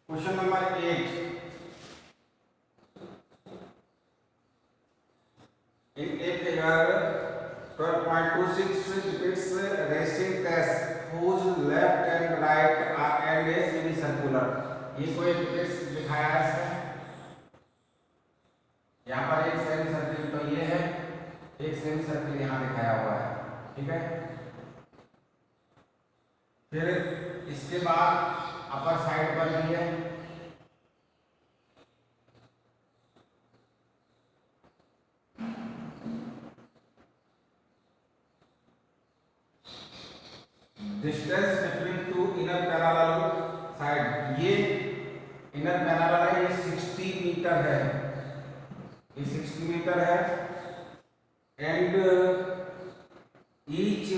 Question number 8. In a figure 12.26 depicts racing test whose left and right end is semicircular. ये कोई depicts दिखाया है इसमें. यहाँ पर एक सेमी सर्किल तो ये है, एक सेमी सर्किल यहाँ दिखाया हुआ है. ठीक है. फिर इसके बाद अपर साइड पर भी है. Distance between two inner parallel side. ये इनर पैरेलल है, ये 60 मीटर है. ये 60 मीटर है. And each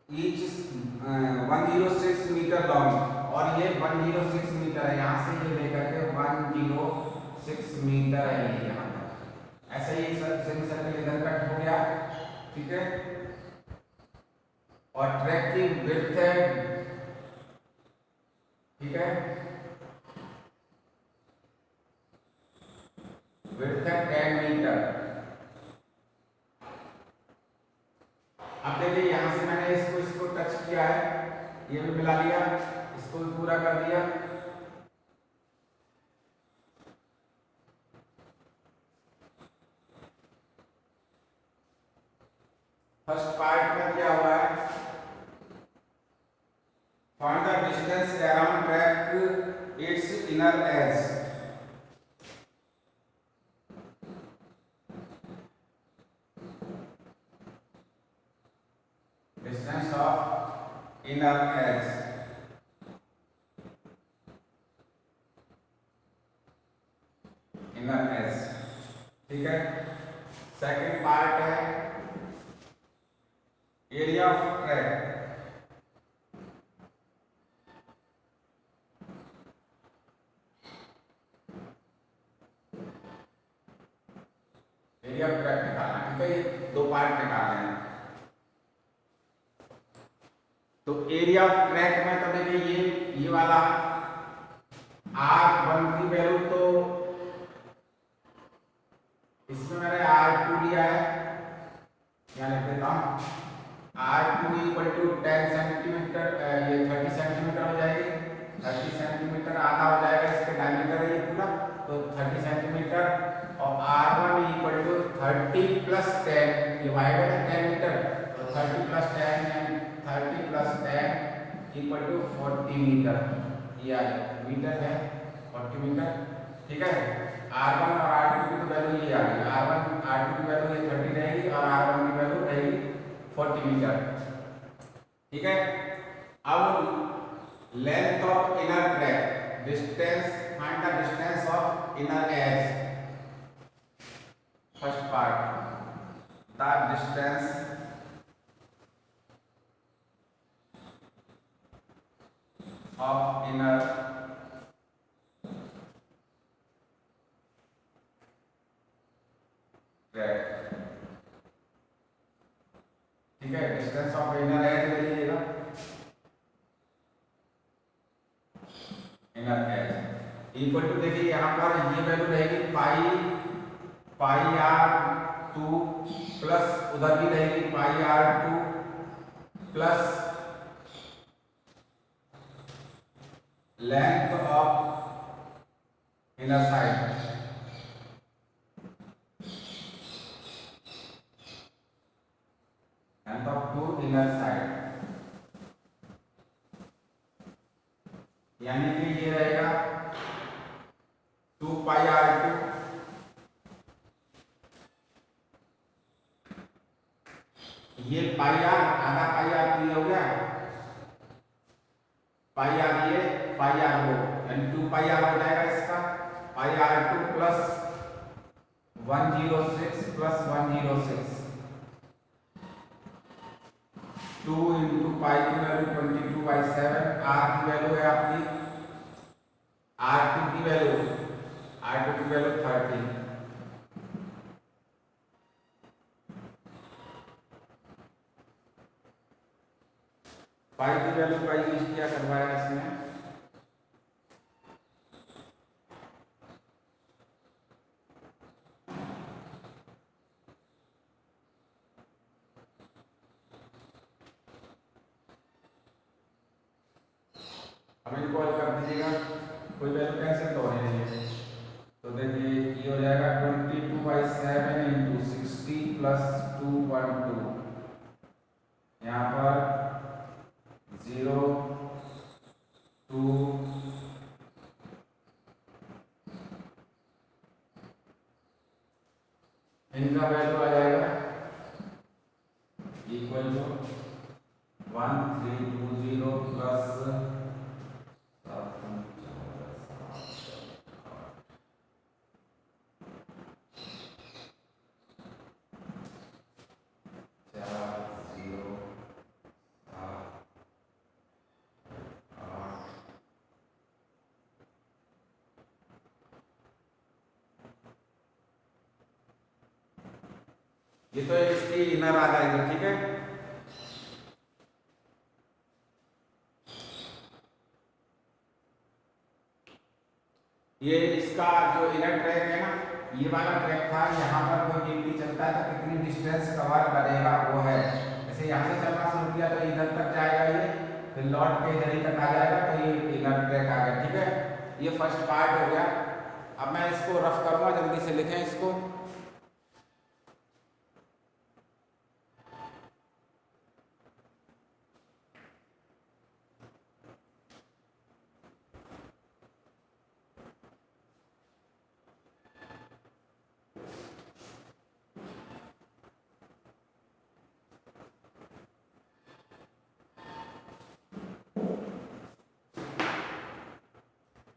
106 metre long. और ये 106 मीटर है. यहाँ से ये लेकर के 106 मीटर है ये यहाँ पर. ऐसे ही सेमी सर्कल इधर कट हो गया. ठीक है. और ट्रैक की विड्थ है, ठीक है, विड्थ है 10 मीटर. अब देखिए यहां से मैंने इसको टच किया है, ये भी मिला लिया, इसको भी पूरा कर दिया. फर्स्ट पार्ट में क्या हुआ है, find the distance around track its inner edge. Distance of inner edge. Inner edge. ठीक है. सेकंड पार्ट है area of track. Area of track निकालना. ठीक है. ये दो पार्ट निकालने हैं. तो एरिया ऑफ ट्रैक में तो देखिए ये वाला R1 की वैल्यू, तो इसमें मैंने R2 लिया है. यहाँ लिख देता हूँ. R2 इक्वल टू 10 सेंटीमीटर, ये 30 सेंटीमीटर हो जाएगी. 30 सेंटीमीटर आधा हो जाएगा, इसके डायमीटर है ये पूरा, तो 30 सेंटीमीटर. और R1 इक्वल टू 30 प्लस 10, ये वाइड है 10 मीटर, तो 30 plus 10 and 30 plus 10 equal to 40 metre. ये मीटर है 40 मीटर. ठीक है. R1 और R2 की तो वैल्यू ये आ गई. R1 R2 की वैल्यू ये 30 रहेगी और R1 की वैल्यू रहेगी 40 मीटर. ठीक है. अब length of inner track, distance, find the distance of inner as. First part, the distance of inner track. ठीक है. डिस्टेंस ऑफ इनर एज ले लीजिएगा. इनर एज इक्वल टू, देखिए यहाँ पर ये वैल्यू रहेगी पाई R2 प्लस उधर भी रहेगी pi R2 plus length of inner side. Length of two inner side, यानी कि ये रहेगा 2 पाई R2 ये पाई R, आधा पाई R हो गया, पाई R ये, पाई R वो, यानी 2 पाई R हो जाएगा इसका. पाई R2 plus 106 plus 106, 2 into pi की वैल्यू 22/7. R की वैल्यू है आपकी, R2 की वैल्यू 30. पाई की वैल्यू का यूज किया करवाया इसमें। अब इनको हल कर दीजिएगा, कोई वैल्यू कैंसिल तो होने नहीं है। तो देखिए ये हो जाएगा 22/7 इंटू 60 प्लस 212, यहाँ पर 0 2 इनका वैल्यू आ जाएगा इक्वल टू 1320 प्लस 4 ये तो इसकी इनर आ जाएगी, ठीक है। ये इसका जो इनर ट्रैक है ना, ये वाला ट्रैक था, यहाँ पर कोई गिनती चलता है तो कितनी डिस्टेंस कवर करेगा वो है। जैसे यहाँ से चलना शुरू किया तो इधर तक जाएगा ये, फिर लौट के इधर ही तक आ जाएगा, तो ये इनर ट्रैक आ गया, ठीक है। ये फर्स्ट पार्ट हो गया। अब मैं इसको रफ करूँगा, जल्दी से लिखें इसको।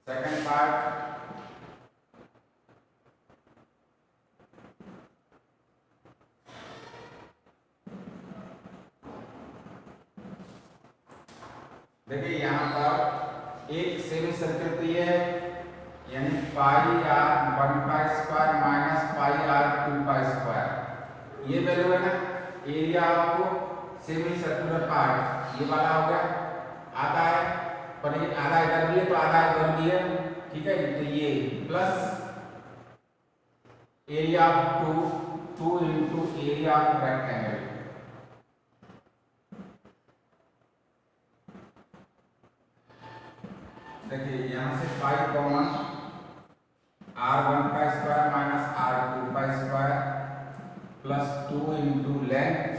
सेकंड पार्ट, देखिए यहाँ पर एक सेमी सर्कल तो ये है, यानी पाई आर 1 का स्क्वायर माइनस पाई आर 2 का स्क्वायर, ये वैल्यू है ना। एरिया आपको सेमी सर्कुलर पार्ट ये वाला हो गया, आधा है, पर ये आधा इधर भी है तो आधा इधर भी है, ठीक है। तो ये plus area of 2 into area of rectangle. देखिए यहाँ से पाई कॉमन, r1 का स्क्वायर माइनस r2 का square plus 2 into length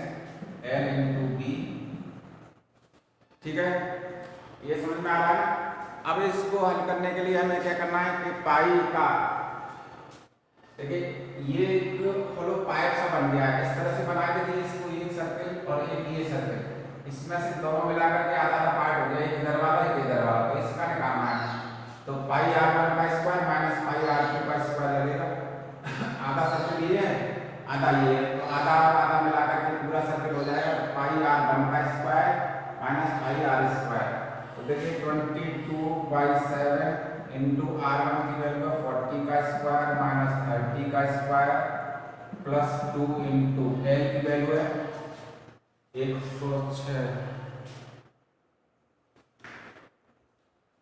l into B, ठीक है। ये समझ में आ रहा है। अब इसको हल करने के लिए हमें क्या करना है कि पाई का, देखिए ये एक होलो पाइप सा बन गया है, इस तरह से बना के दिए इसको, एक सर्कल और एक ये सर्कल, इसमें से दोनों मिलाकर के आधा आधा पार्ट हो गया, एक इधर वाला एक इधर वाला, तो इसका निकालना है। तो पाई r1 का स्क्वायर माइनस पाई r2 का स्क्वायर लगेगा, आधा सर्कल ये है आधा ये है, तो आधा और आधा मिलाकर के पूरा सर्कल हो जाएगा। तो पाई r1 का square minus pi r square, तो देखिए 22/7 इंटू r1 की वैल्यू 40 का स्क्वायर माइनस 30 का स्क्वायर प्लस 2 इंटू l की वैल्यू है 106,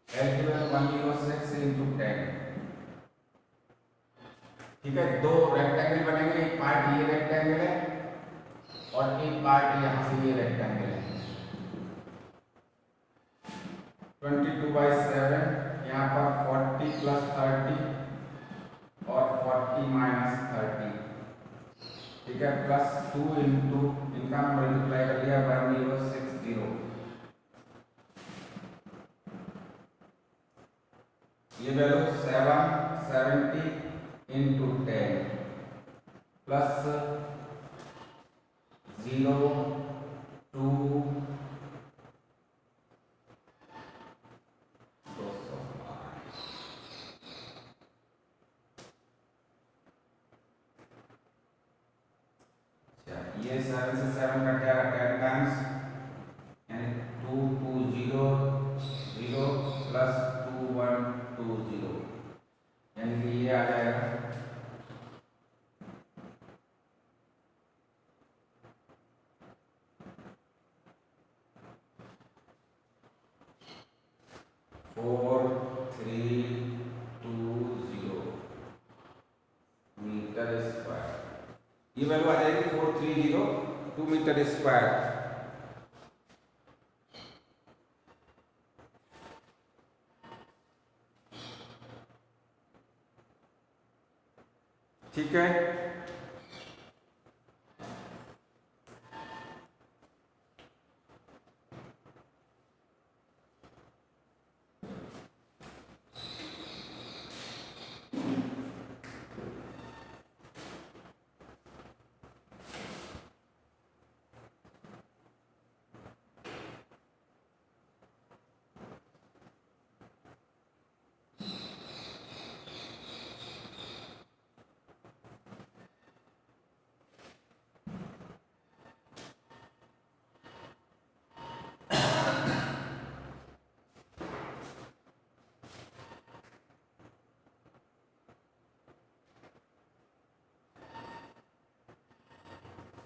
l की वैल्यू 106 इंटू 10, ठीक है। दो रेक्टेंगल बनेंगे, एक पार्ट ये रेक्टेंगल है और एक पार्ट यहाँ से ये रेक्टेंगल है। 22/7 यहाँ पर 40 प्लस 30 और 40 माइनस 30, ठीक है, प्लस 2 इंटू इनका मल्टीप्लाई कर दिया 1060, ये वैल्यू 770 इंटू 10 प्लस 0 2 ये 7 से 7 कट जाएगा 10 टाइम्स, यानी 2200 प्लस 2120, यानी कि ये आ जाएगा 2200 4320 मीटर स्क्वायर। ये वैल्यू आ जाएगी 4302 मीटर स्क्वायर। ठीक है,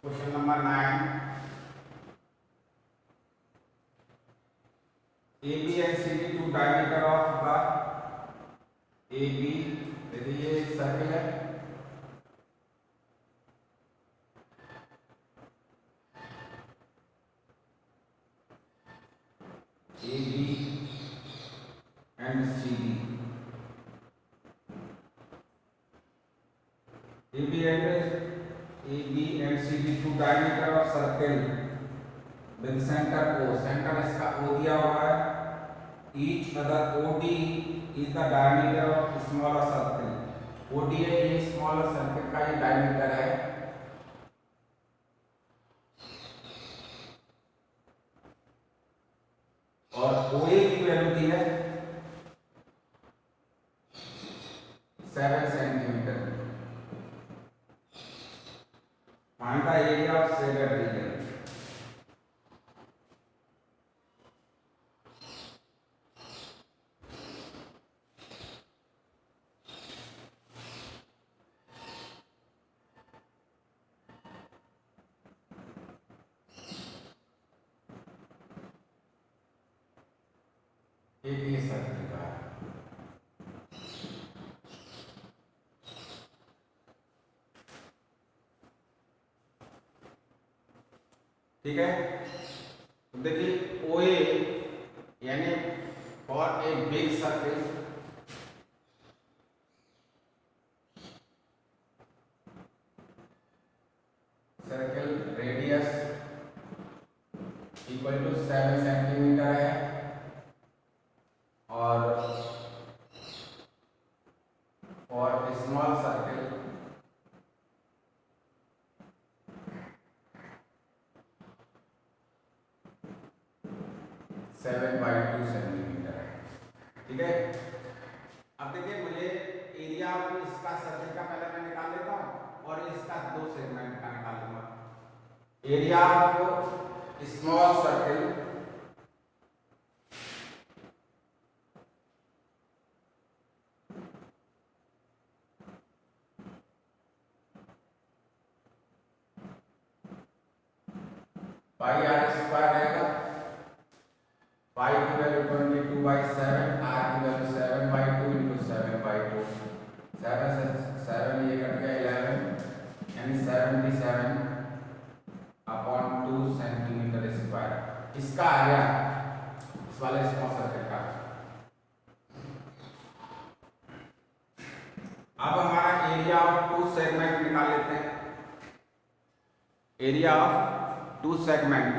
question number 9, AB and CD two diameter of the AB, ये एक सर्कल है, AB and CD, AB and CD two diameter of circle with centre O, centre इसका O दिया हुआ है। Each other OD is the diameter of smaller circle, OD है ये smaller circle का ये डायमीटर है। और OA की वैल्यू दी है 7 centimetre. Find the area of shaded region. एक ये सर्कल का है, ठीक है। तो देखिए OA यानी for a big circle, circle radius equal to 7 centimetre है, और फॉर स्मॉल सर्कल 7/2 सेंटीमीटर है, ठीक है। अब देखिए मुझे एरिया ऑफ इसका सर्कल का पहले मैं निकाल लेता हूँ और इसका दो सेगमेंट का निकाल लूंगा। Area of small circle pi r square रहेगा। पाई की वैल्यू 22/7, r की वैल्यू 7/2 इंटू 7/2, 7 से 7 ये कट गया 11, यानी 77/2 सेंटीमीटर स्क्वायर। इसका आ गया इस वाले स्मॉल सर्कल का। अब हमारा एरिया ऑफ टू सेगमेंट निकाल लेते हैं। Area of two segment,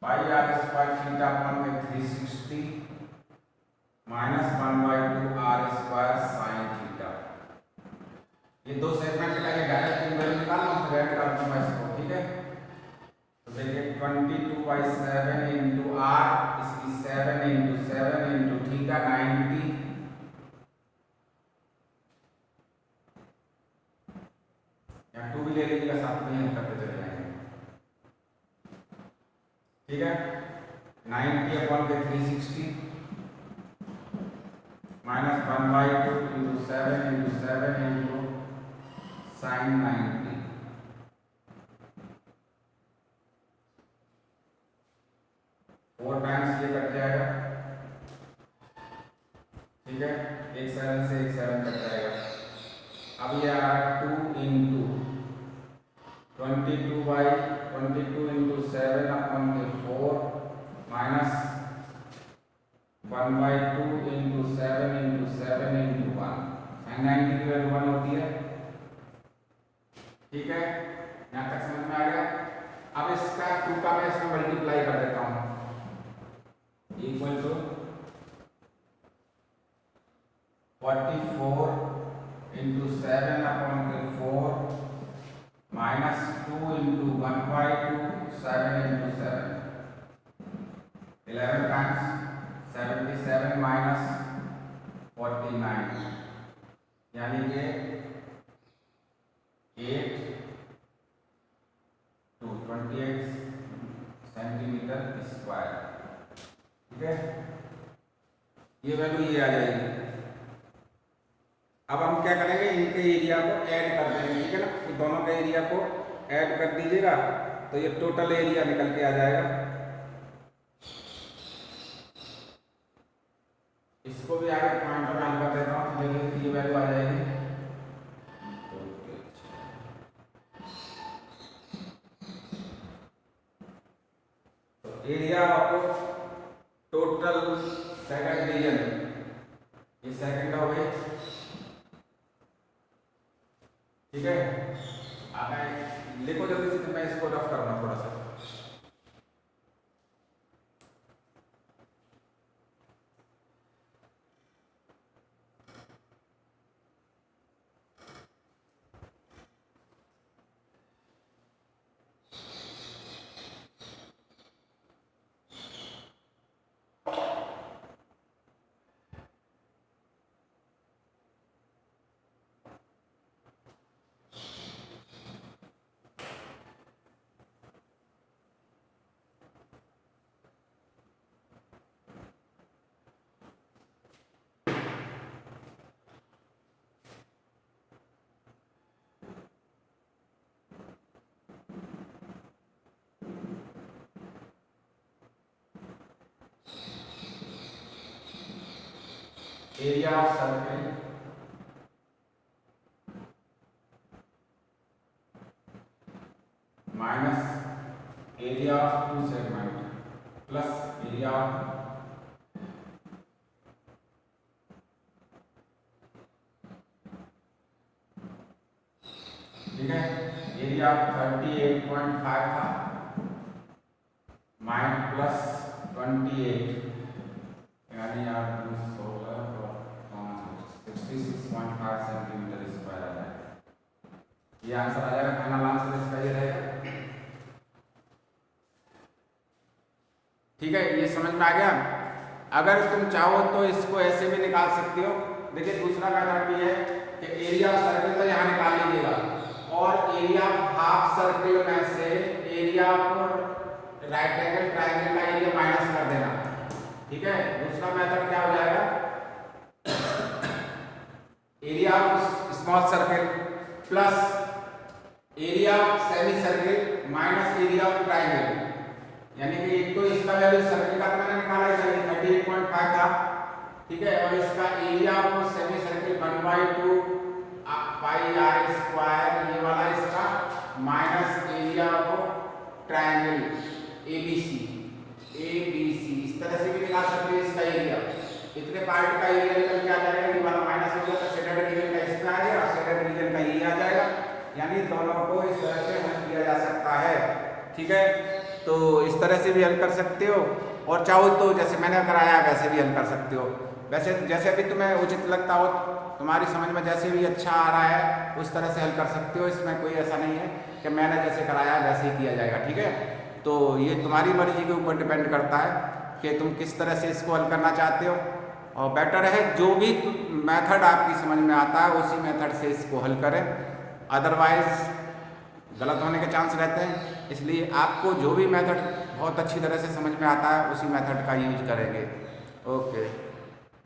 pi r square theta अपन में 360 minus 1/2 r square sine theta. ये दो सेगमेंट का ये डायरेक्ट वैल्यू निकालना, फिर ऐड कर दूंगा इसको, ठीक है। तो देखिए 22/7 इंटू r, इसकी 7 इंटू 7 इंटू थीटा 90, यहाँ 2 भी ले लीजिएगा, साथ में हम करते चले जाएंगे, ठीक है। 90/360 minus 1/2 into 7 into sine 90, 4 times ये कट जाएगा, ठीक है, एक 7 से एक 7 कट जाएगा। अब ये आ रहा है 2 इंटू 22 इंटू 7 अपन के 4 minus 1/2 into 7 into 7 into 1, sine 90 की वैल्यू 1 होती है, ठीक है, यहाँ तक समझ में आ गया। अब इसका 2 का मैं इसमें मल्टीप्लाई कर देता हूँ, इक्वल टू 44 इंटू 7 अपॉन के 4 minus 2 into 1/2 7 into 7, 11 times 77 minus 49, यानी कि 8 to 28 सेंटीमीटर स्क्वायर, ठीक है, ये वैल्यू ये आ जाएगी। अब हम क्या करेंगे, इनके एरिया को ऐड कर देंगे, ठीक है ना, तो दोनों के एरिया को ऐड कर दीजिएगा तो ये टोटल एरिया निकल के आ जाएगा। इसको भी आगे पॉइंटर में कर देता हूँ, तो देखिए ये वैल्यू आ जाएगी, तो area of total second region, ये सेकंड हो गई, ठीक है। आप लिखो जल्दी से, मैं इसको रफ करना थोड़ा सा। Area of circle minus area of 2 segment plus area of ठीक है, एरिया ऑफ 38.5 था माइन प्लस 28, यानी आप 66.5 सेंटीमीटर स्क्वायर आ जाएगा। ये आंसर आ जाएगा, फाइनल आंसर इसका ये रहेगा, ठीक है। ये समझ में आ गया। अगर तुम चाहो तो इसको ऐसे भी निकाल सकते हो। देखिए दूसरा मेथड भी है कि एरिया ऑफ सर्कल तो यहाँ निकाल लीजिएगा और एरिया ऑफ हाफ सर्कल में से area of right angle triangle का एरिया माइनस कर देना, ठीक है। दूसरा मेथड क्या हो जाएगा, area of small circle plus area of semi circle minus area of triangle, यानी कि एक तो इसका वैल्यू सर्कल का तो मैंने निकाला है 38.5 था, ठीक है, और इसका area of semicircle 1/2 pi R square, ये वाला इसका minus area of triangle ABC, इस तरह से भी निकाल सकते हैं इसका एरिया। इतने पार्ट का एरिया निकल के आ जाएगा, ये वाला माइनस हो गया तो सेडेड रीजन का इसमें आ जाएगा और सेडेड रीजन का ये आ जाएगा, यानी दोनों को इस तरह से हल किया जा सकता है, ठीक है। तो इस तरह से भी हल कर सकते हो और चाहो तो जैसे मैंने कराया वैसे भी हल कर सकते हो, वैसे जैसे भी तुम्हें उचित लगता हो, तुम्हारी समझ में जैसे भी अच्छा आ रहा है उस तरह से हल कर सकते हो। इसमें कोई ऐसा नहीं है कि मैंने जैसे कराया वैसे ही किया जाएगा, ठीक है। तो ये तुम्हारी मर्जी के ऊपर डिपेंड करता है कि तुम किस तरह से इसको हल करना चाहते हो, और बेटर है जो भी मेथड आपकी समझ में आता है उसी मेथड से इसको हल करें, अदरवाइज गलत होने के चांस रहते हैं। इसलिए आपको जो भी मेथड बहुत अच्छी तरह से समझ में आता है उसी मेथड का यूज करेंगे। ओके।